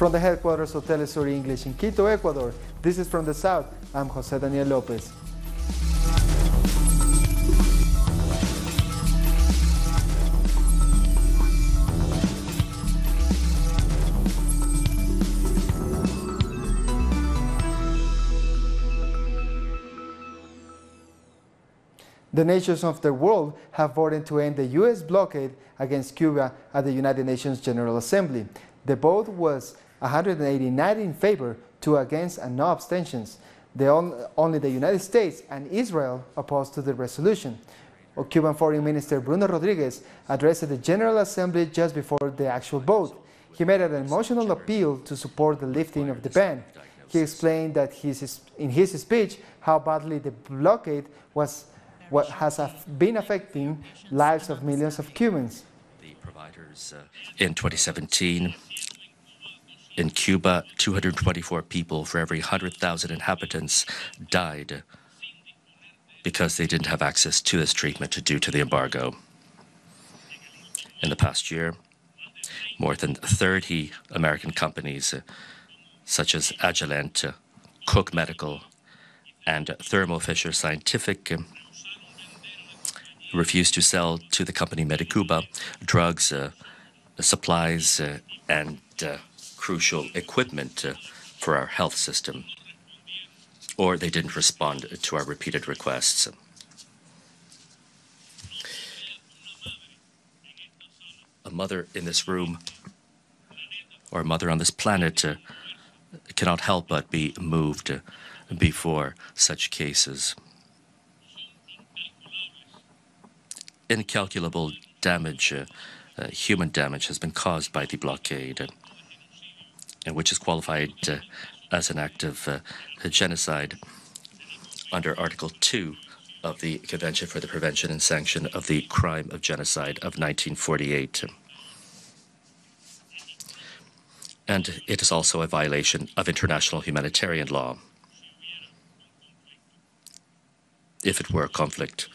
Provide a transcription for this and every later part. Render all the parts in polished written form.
From the headquarters of Telesur English in Quito, Ecuador, this is From the South. I'm Jose Daniel Lopez. The nations of the world have voted to end the U.S. blockade against Cuba at the United Nations General Assembly. The vote was 189 in favor, 2 against, and no abstentions. Only the United States and Israel opposed to the resolution. Cuban Foreign Minister Bruno Rodriguez addressed the General Assembly just before the actual vote. He made an emotional appeal to support the lifting of the ban. He explained that in his speech how badly the blockade has been affecting lives of millions of Cubans. The providers in 2017, in Cuba, 224 people for every 100,000 inhabitants died because they didn't have access to this treatment due to the embargo. In the past year, more than 30 American companies, such as Agilent, Cook Medical, and Thermo Fisher Scientific, refused to sell to the company Medicuba drugs, supplies, and crucial equipment for our health system, or they didn't respond to our repeated requests. A mother in this room, or a mother on this planet, cannot help but be moved before such cases. Incalculable damage, human damage, has been caused by the blockade, which is qualified as an act of genocide under Article 2 of the Convention for the Prevention and Sanction of the Crime of Genocide of 1948. And it is also a violation of international humanitarian law. If it were a conflict,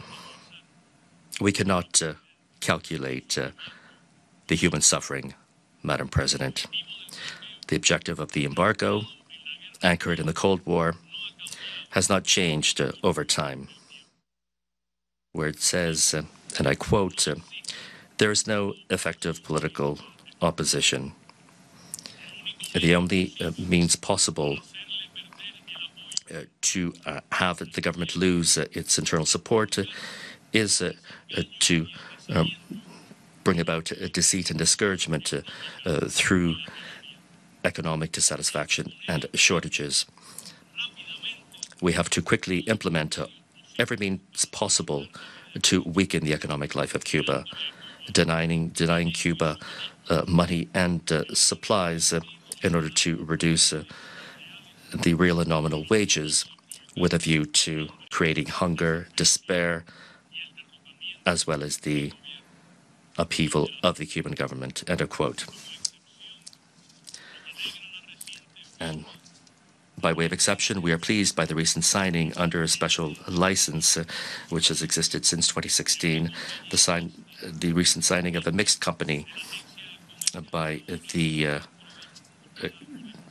we cannot calculate the human suffering, Madam President. The objective of the embargo, anchored in the Cold War, has not changed over time, where it says, and I quote, "There is no effective political opposition. The only means possible to have the government lose its internal support is to bring about deceit and discouragement through economic dissatisfaction and shortages. We have to quickly implement every means possible to weaken the economic life of Cuba, denying Cuba money and supplies in order to reduce the real and nominal wages, with a view to creating hunger, despair, as well as the upheaval of the Cuban government." End of quote. And by way of exception, we are pleased by the recent signing under a special license, which has existed since 2016, the recent signing of a mixed company by the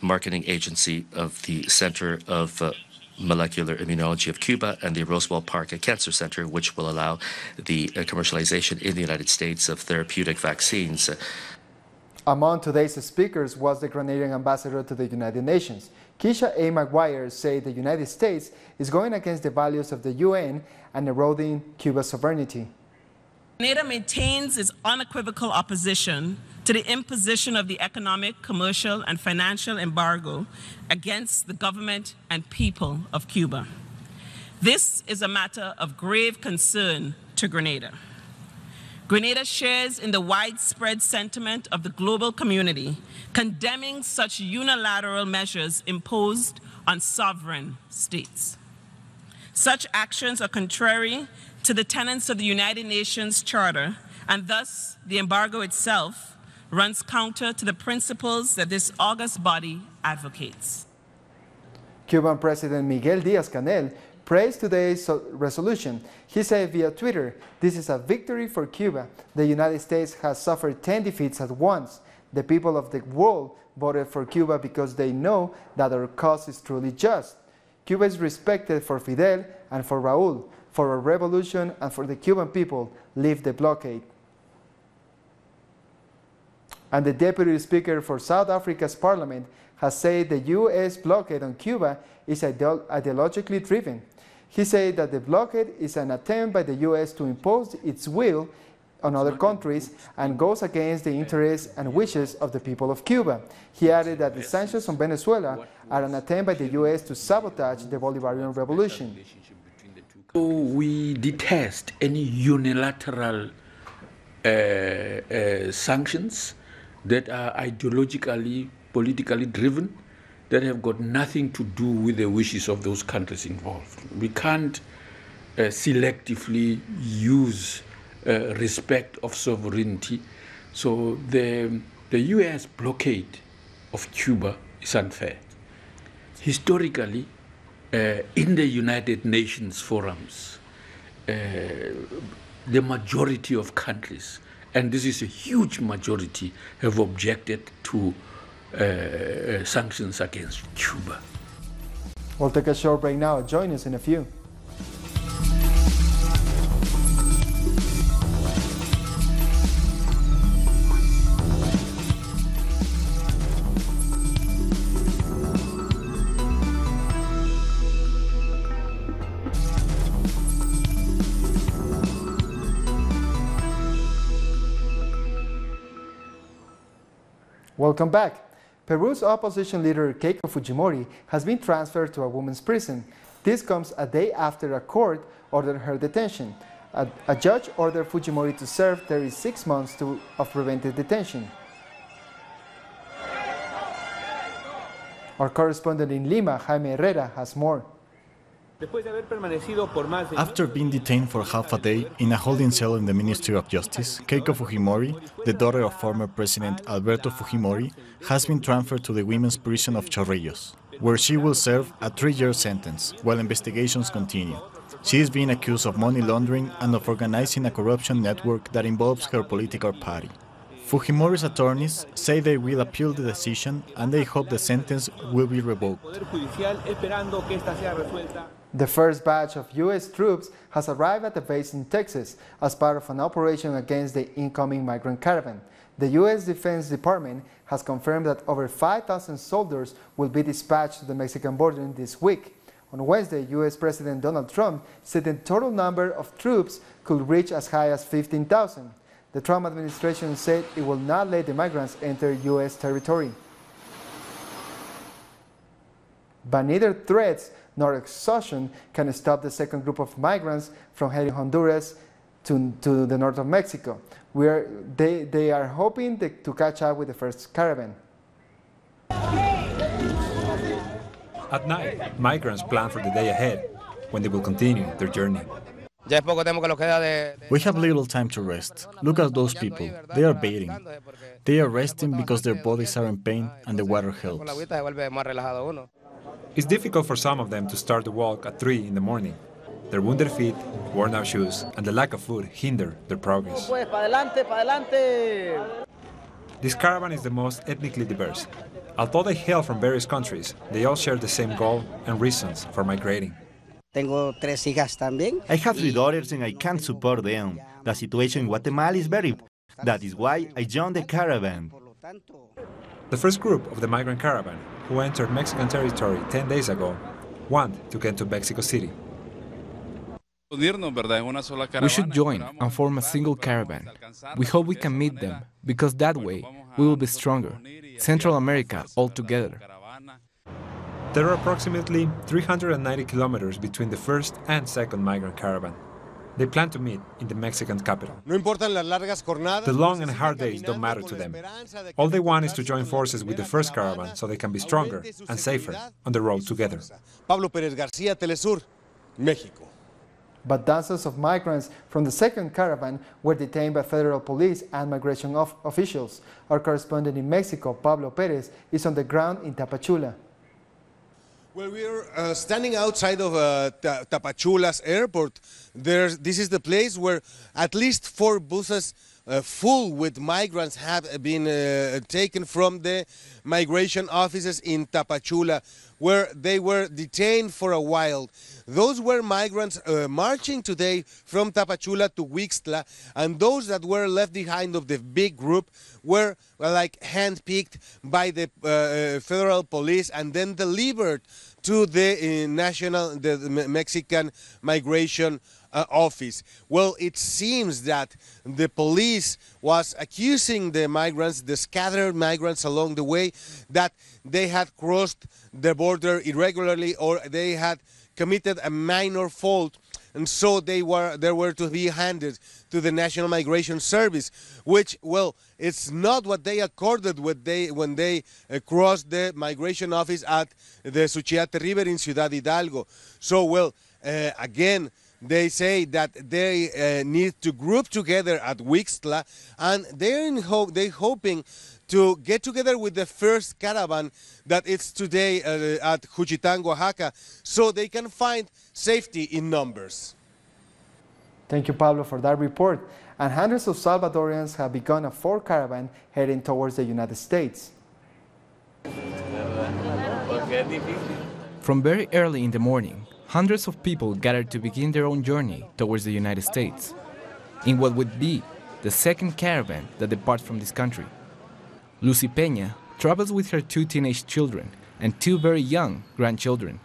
marketing agency of the Center of Molecular Immunology of Cuba and the Roswell Park Cancer Center, which will allow the commercialization in the United States of therapeutic vaccines. Among today's speakers was the Grenadian ambassador to the United Nations. Keisha A. McGuire said the United States is going against the values of the UN and eroding Cuba's sovereignty. Grenada maintains its unequivocal opposition to the imposition of the economic, commercial, and financial embargo against the government and people of Cuba. This is a matter of grave concern to Grenada. Grenada shares in the widespread sentiment of the global community condemning such unilateral measures imposed on sovereign states. Such actions are contrary to the tenets of the United Nations Charter, and thus the embargo itself runs counter to the principles that this august body advocates. Cuban President Miguel Diaz-Canel praised today's resolution. He said via Twitter, "This is a victory for Cuba. The United States has suffered 10 defeats at once. The people of the world voted for Cuba because they know that our cause is truly just. Cuba is respected for Fidel and for Raúl, for our revolution and for the Cuban people. Leave the blockade. And the Deputy Speaker for South Africa's Parliament has said the U.S. blockade on Cuba is ideologically driven. He said that the blockade is an attempt by the U.S. to impose its will on other countries and goes against the interests and wishes of the people of Cuba. He added that the sanctions on Venezuela are an attempt by the U.S. to sabotage the Bolivarian revolution. We detest any unilateral sanctions that are ideologically, politically driven, that have got nothing to do with the wishes of those countries involved. We can't selectively use respect of sovereignty. So the U.S. blockade of Cuba is unfair. Historically, in the United Nations forums, the majority of countries, and this is a huge majority, have objected to sanctions against Cuba. We'll take a short break now. Join us in a few. Welcome back. Peru's opposition leader Keiko Fujimori has been transferred to a women's prison. This comes a day after a court ordered her detention. A judge ordered Fujimori to serve 36 months of preventive detention. Our correspondent in Lima, Jaime Herrera, has more. After being detained for half a day in a holding cell in the Ministry of Justice, Keiko Fujimori, the daughter of former President Alberto Fujimori, has been transferred to the women's prison of Chorrillos, where she will serve a 3-year sentence while investigations continue. She is being accused of money laundering and of organizing a corruption network that involves her political party. Fujimori's attorneys say they will appeal the decision and they hope the sentence will be revoked. The first batch of U.S. troops has arrived at the base in Texas as part of an operation against the incoming migrant caravan. The U.S. Defense Department has confirmed that over 5,000 soldiers will be dispatched to the Mexican border this week. On Wednesday, U.S. President Donald Trump said the total number of troops could reach as high as 15,000. The Trump administration said it will not let the migrants enter U.S. territory. But neither threats nor exhaustion can stop the second group of migrants from heading Honduras to the north of Mexico. They are hoping to catch up with the first caravan. At night, migrants plan for the day ahead, when they will continue their journey. We have little time to rest. Look at those people. They are bathing. They are resting because their bodies are in pain and the water helps. It's difficult for some of them to start the walk at 3 in the morning. Their wounded feet, worn-out shoes, and the lack of food hinder their progress. This caravan is the most ethnically diverse. Although they hail from various countries, they all share the same goal and reasons for migrating. I have 3 daughters and I can't support them. The situation in Guatemala is very bad. That is why I joined the caravan. The first group of the migrant caravan, who entered Mexican territory 10 days ago, want to get to Mexico City. We should join and form a single caravan. We hope we can meet them, because that way we will be stronger. Central America all together. There are approximately 390 kilometers between the first and second migrant caravan. They plan to meet in the Mexican capital. The long and hard days don't matter to them. All they want is to join forces with the first caravan so they can be stronger and safer on the road together. But dozens of migrants from the second caravan were detained by federal police and migration officials. Our correspondent in Mexico, Pablo Perez, is on the ground in Tapachula. Well, we're standing outside of Tapachula's airport. This is the place where at least 4 buses full with migrants have been taken from the migration offices in Tapachula, where they were detained for a while. Those were migrants marching today from Tapachula to Huixtla, and those that were left behind of the big group were like handpicked by the federal police and then delivered to the Mexican migration office. Well, it seems that the police was accusing the migrants, the scattered migrants along the way, that they had crossed the border irregularly or they had committed a minor fault, and so they were to be handed to the National Migration Service, which, well, it's not what they accorded when they crossed the migration office at the Suchiate River in Ciudad Hidalgo. So, well, again, they say that they need to group together at Huixtla, and they're hoping to get together with the first caravan that is today at Juchitán, Oaxaca, so they can find safety in numbers. Thank you, Pablo, for that report. And hundreds of Salvadorians have begun a fourth caravan heading towards the United States. From very early in the morning, hundreds of people gathered to begin their own journey towards the United States, in what would be the second caravan that departs from this country. Lucy Peña travels with her 2 teenage children and 2 very young grandchildren.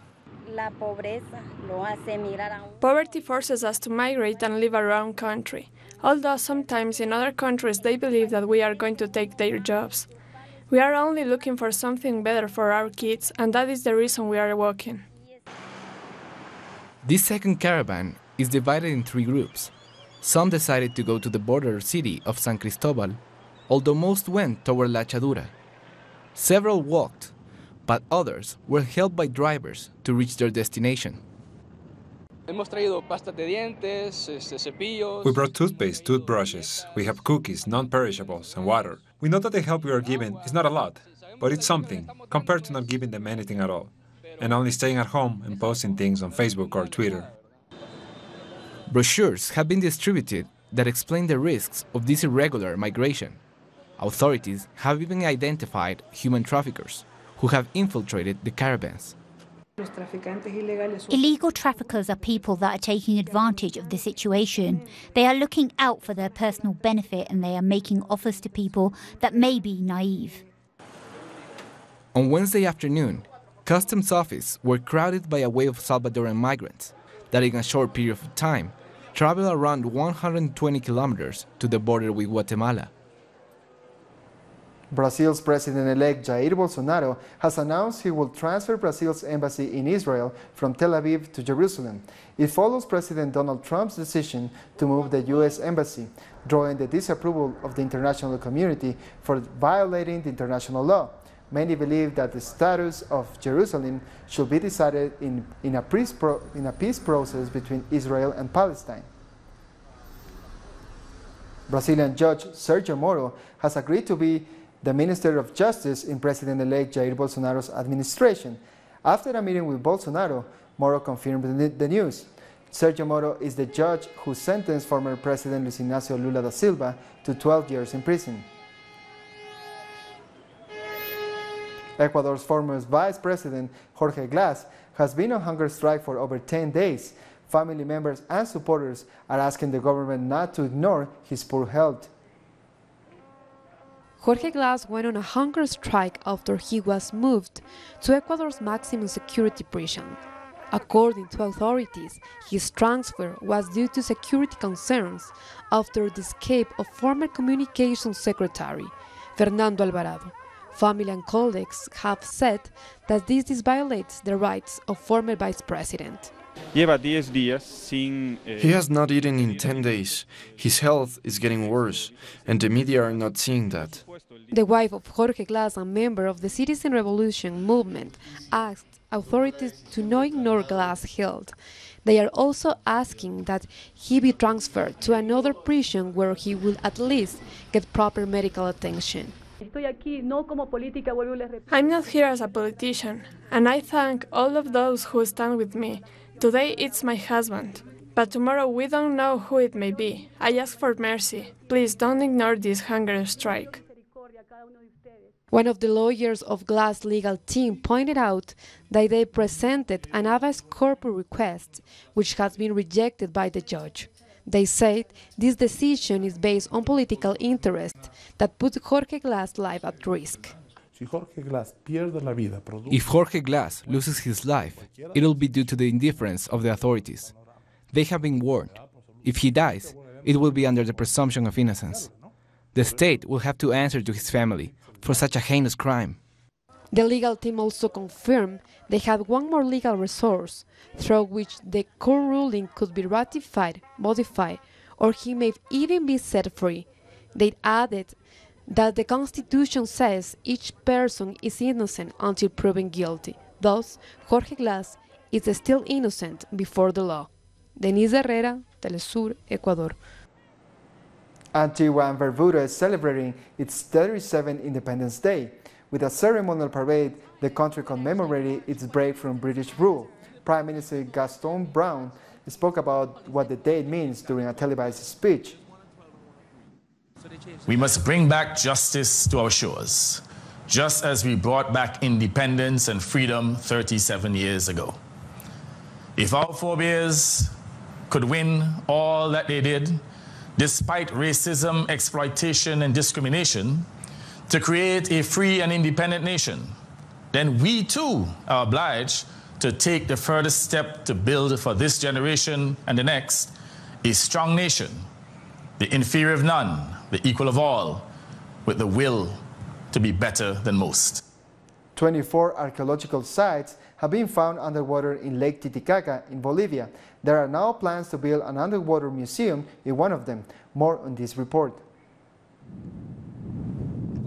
Poverty forces us to migrate and leave our own country, although sometimes in other countries they believe that we are going to take their jobs. We are only looking for something better for our kids, and that is the reason we are walking. This second caravan is divided in 3 groups. Some decided to go to the border city of San Cristobal, although most went toward La Chadura. Several walked, but others were helped by drivers to reach their destination. We brought toothpaste, toothbrushes, we have cookies, non-perishables, and water. We know that the help we are given is not a lot, but it's something, compared to not giving them anything at all, and only staying at home and posting things on Facebook or Twitter. Brochures have been distributed that explain the risks of this irregular migration. Authorities have even identified human traffickers who have infiltrated the caravans. Illegal traffickers are people that are taking advantage of the situation. They are looking out for their personal benefit and they are making offers to people that may be naive. On Wednesday afternoon, Customs offices were crowded by a wave of Salvadoran migrants that in a short period of time traveled around 120 kilometers to the border with Guatemala. Brazil's president-elect Jair Bolsonaro has announced he will transfer Brazil's embassy in Israel from Tel Aviv to Jerusalem. It follows President Donald Trump's decision to move the U.S. embassy, drawing the disapproval of the international community for violating the international law. Many believe that the status of Jerusalem should be decided in a peace process between Israel and Palestine. Brazilian Judge Sergio Moro has agreed to be the Minister of Justice in President-elect Jair Bolsonaro's administration. After a meeting with Bolsonaro, Moro confirmed the news. Sergio Moro is the judge who sentenced former President Luis Ignacio Lula da Silva to 12 years in prison. Ecuador's former Vice President Jorge Glass has been on hunger strike for over 10 days. Family members and supporters are asking the government not to ignore his poor health. Jorge Glass went on a hunger strike after he was moved to Ecuador's maximum security prison. According to authorities, his transfer was due to security concerns after the escape of former Communications Secretary Fernando Alvarado. Family and colleagues have said that this violates the rights of former Vice President. He has not eaten in 10 days. His health is getting worse, and the media are not seeing that. The wife of Jorge Glass, a member of the Citizen Revolution movement, asked authorities to not ignore Glass' health. They are also asking that he be transferred to another prison where he will at least get proper medical attention. I'm not here as a politician, and I thank all of those who stand with me. Today it's my husband. But tomorrow we don't know who it may be. I ask for mercy. Please don't ignore this hunger strike. One of the lawyers of Glass legal team pointed out that they presented an habeas corpus request, which has been rejected by the judge. They said this decision is based on political interest that put Jorge Glass' life at risk. If Jorge Glass loses his life, it'll be due to the indifference of the authorities. They have been warned. If he dies, it will be under the presumption of innocence. The state will have to answer to his family for such a heinous crime. The legal team also confirmed they had one more legal resource through which the court ruling could be ratified, modified, or he may even be set free. They added that the Constitution says each person is innocent until proven guilty. Thus, Jorge Glass is still innocent before the law. Denise Herrera, Telesur, Ecuador. Antigua and Barbuda is celebrating its 37th Independence Day. With a ceremonial parade, the country commemorated its break from British rule. Prime Minister Gaston Brown spoke about what the date means during a televised speech. We must bring back justice to our shores, just as we brought back independence and freedom 37 years ago. If our forebears could win all that they did, despite racism, exploitation, and discrimination, to create a free and independent nation, then we too are obliged to take the furthest step to build for this generation and the next a strong nation, the inferior of none, the equal of all, with the will to be better than most. 24 archaeological sites have been found underwater in Lake Titicaca in Bolivia. There are now plans to build an underwater museum in one of them. More on this report.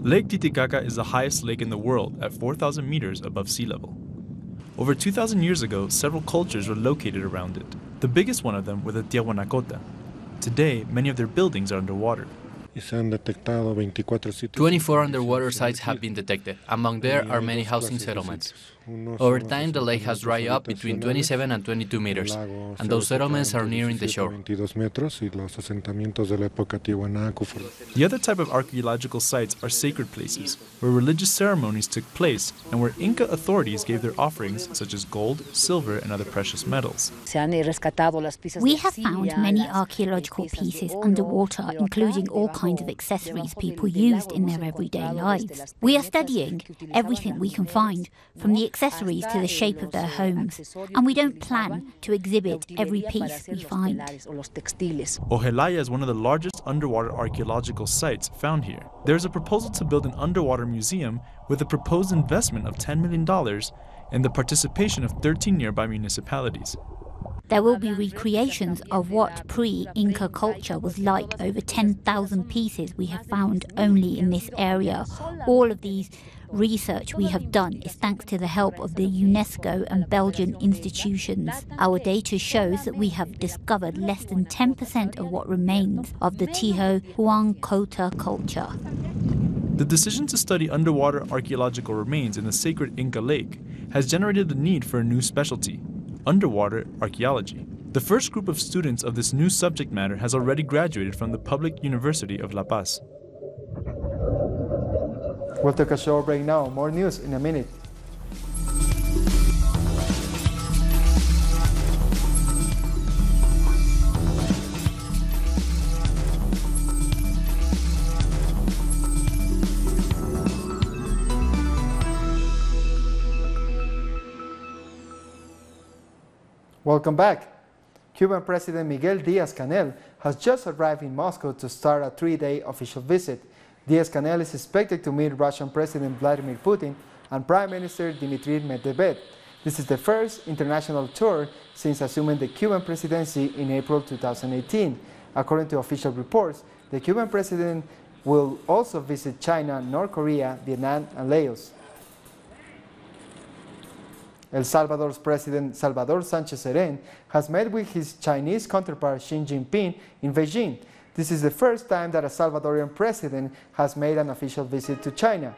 Lake Titicaca is the highest lake in the world at 4,000 meters above sea level. Over 2,000 years ago, several cultures were located around it. The biggest one of them were the Tiahuanacota. Today, many of their buildings are underwater. 24 underwater sites have been detected. Among there are many housing settlements. Over time, the lake has dried up between 27 and 22 meters, and those settlements are nearing the shore. The other type of archaeological sites are sacred places, where religious ceremonies took place and where Inca authorities gave their offerings such as gold, silver, and other precious metals. We have found many archaeological pieces underwater, including all kinds of accessories people used in their everyday lives. We are studying everything we can find, from the accessories to the shape of their homes, and we don't plan to exhibit every piece we find. Ojelaya is one of the largest underwater archaeological sites found here. There is a proposal to build an underwater museum with a proposed investment of $10 million and the participation of 13 nearby municipalities. There will be recreations of what pre-Inca culture was like. Over 10,000 pieces we have found only in this area. All of these research we have done is thanks to the help of the UNESCO and Belgian institutions. Our data shows that we have discovered less than 10% of what remains of the Tiahuanaco culture. The decision to study underwater archaeological remains in the sacred Inca lake has generated the need for a new specialty: underwater archaeology. The first group of students of this new subject matter has already graduated from the Public University of La Paz. We'll take a short break now. More news in a minute. Welcome back. Cuban President Miguel Diaz-Canel has just arrived in Moscow to start a 3-day official visit. Diaz-Canel is expected to meet Russian President Vladimir Putin and Prime Minister Dmitry Medvedev. This is the first international tour since assuming the Cuban presidency in April 2018. According to official reports, the Cuban president will also visit China, North Korea, Vietnam, and Laos. El Salvador's President Salvador Sánchez-Serén has met with his Chinese counterpart Xi Jinping in Beijing. This is the first time that a Salvadorian president has made an official visit to China.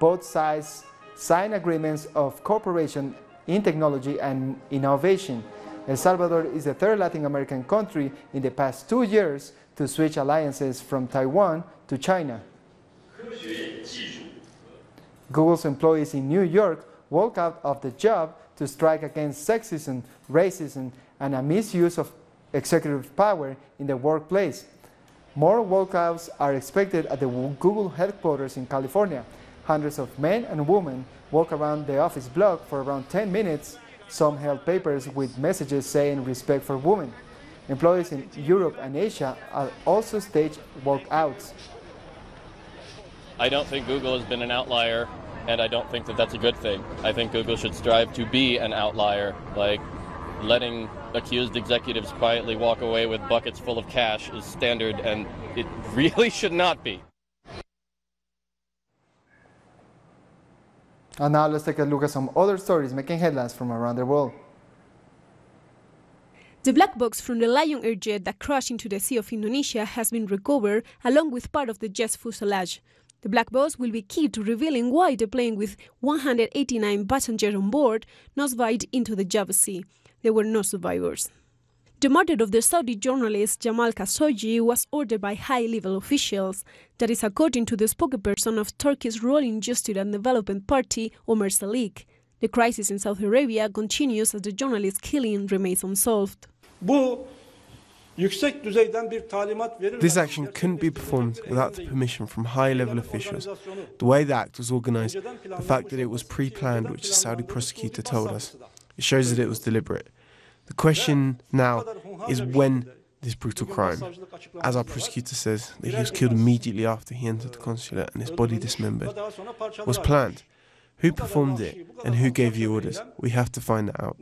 Both sides signed agreements of cooperation in technology and innovation. El Salvador is the third Latin American country in the past 2 years to switch alliances from Taiwan to China. Google's employees in New York walked out of the job to strike against sexism, racism, and a misuse of executive power in the workplace. More walkouts are expected at the Google headquarters in California. Hundreds of men and women walk around the office block for around 10 minutes. Some held papers with messages saying respect for women. Employees in Europe and Asia are also staged walkouts. I don't think Google has been an outlier, and I don't think that that's a good thing. I think Google should strive to be an outlier, like letting accused executives quietly walk away with buckets full of cash is standard, and it really should not be. And now let's take a look at some other stories making headlines from around the world. The black box from the Lion Air jet that crashed into the Sea of Indonesia has been recovered, along with part of the jet's fuselage. The black box will be key to revealing why the plane with 189 passengers on board nosedived into the Java Sea. There were no survivors. The murder of the Saudi journalist Jamal Khashoggi was ordered by high-level officials. That is according to the spokesperson of Turkey's ruling Justice and Development Party, Ömer Salik. The crisis in Saudi Arabia continues as the journalist's killing remains unsolved. This action couldn't be performed without the permission from high-level officials. The way the act was organised, the fact that it was pre-planned, which the Saudi prosecutor told us, it shows that it was deliberate. The question now is when this brutal crime, as our prosecutor says, that he was killed immediately after he entered the consulate and his body dismembered, was planned. Who performed it and who gave the orders? We have to find that out.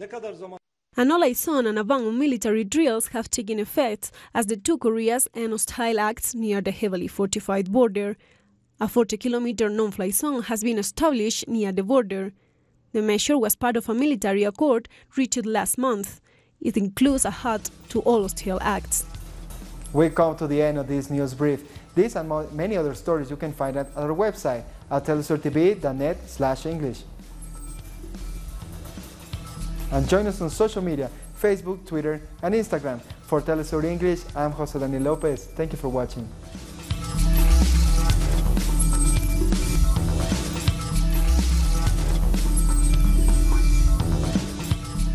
An all-eyes-on and a ban on military drills have taken effect as the two Koreas end hostile acts near the heavily fortified border. A 40-kilometer non-fly zone has been established near the border. The measure was part of a military accord reached last month. It includes a halt to all hostile acts. We come to the end of this news brief. These and many other stories you can find at our website at telesurtv.net/English. And join us on social media, Facebook, Twitter, and Instagram. For Telesur English, I'm Jose Daniel Lopez. Thank you for watching.